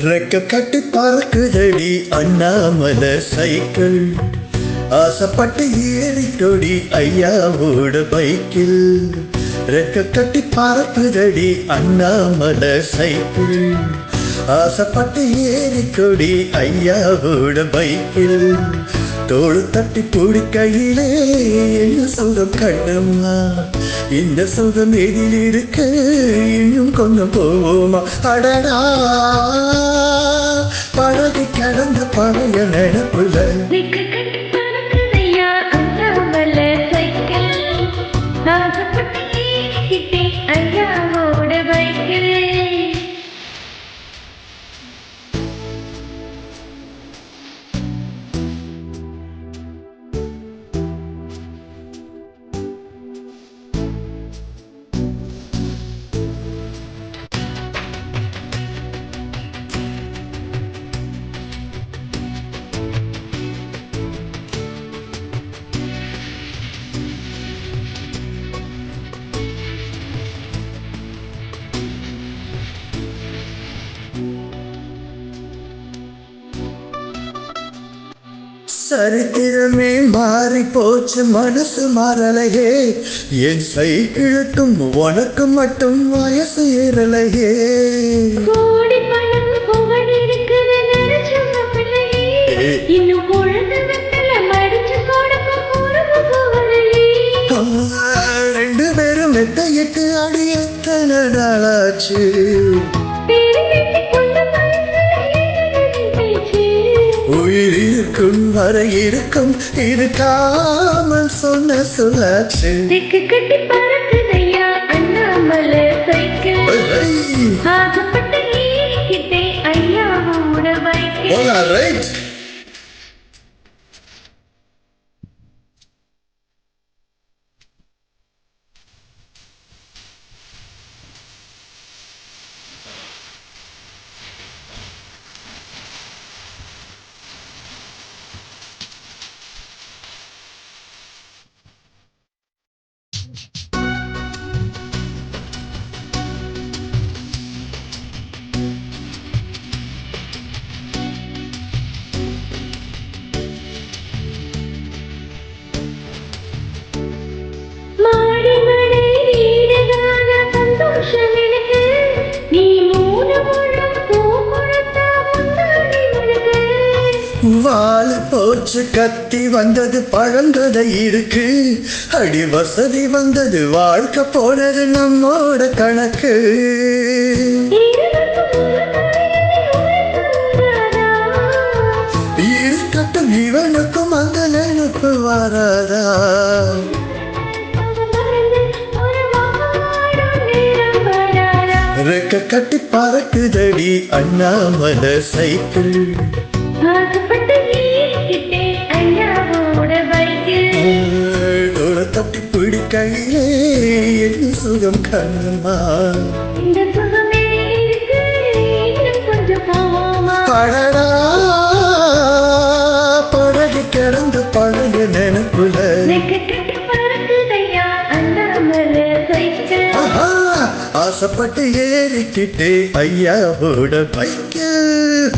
ரெக்க கட்டி பறக்குதடி அண்ணாமலை சைக்கிள், ஆசைப்பட்டு ஏறிட்டொடி ஐயாவோட பைக்கில். ரெக்க கட்டி பறக்குதடி அண்ணாமலை சைக்கிள், ஆசைப்பட்டு ஏறிட்டொடி ஐயாவோட பைக்கில். தோಳು தட்டி பிடிக்கையிலே என்ன சுகம் கண்ணம்மா, இந்த சுகம் எதில் இருக்க இன்னும் கொஞ்சம் போவோமா. அடடா பழகி கடந்த பழைய நினைப்புல ஐயாவோட பைக்கில். சரித்திரமே மாறி போச்சு மனசு மாறலையே, என் சைக்கிளுக்கும் உனக்கு மட்டும் வயசு ஏறலையே. கோடி பணம் புகழ் இருக்குது நினைச்சவங்க பிள்ளையே, இன்னும் பொழுது வெத்தல மடிச்சு கொடுக்க பொறுப்பு போகலையே. ரெண்டு பேரும் வெட்டையிட்டு அடி எத்தனை நாளாச்சு, உயிர் இருக்கும் வரை இருக்கும் இருக்காமல் சொன்ன சொல்லாச்சு. திக்கு கட்டி பறக்குதையா அண்ணாமலை சைக்கிள், ஆசைப்பட்டு ஏறிக்கிட்டே ஐயாவோட பைக்கில். வாழ போச்சு கத்தி வந்தது பழங்கதை இருக்கு, அடி வசதி வந்தது வாழ்க்கை போனது நம்மோட கணக்கு. இருக்கட்டும் இவனுக்கும் அந்த நினைப்பு வராதா, ரெக்க கட்டி பறக்குதடி அண்ணாமலை சைக்கிள், தோளை தட்டி பிடிக்கையிலே என்ன சுகம் கண்ணம்மா, பழடா பழகி கிடந்து பழைய நினைப்புல. ஆசைப்பட்டு ஏறிக்கிட்டே ஐயாவோட பைக்கில்.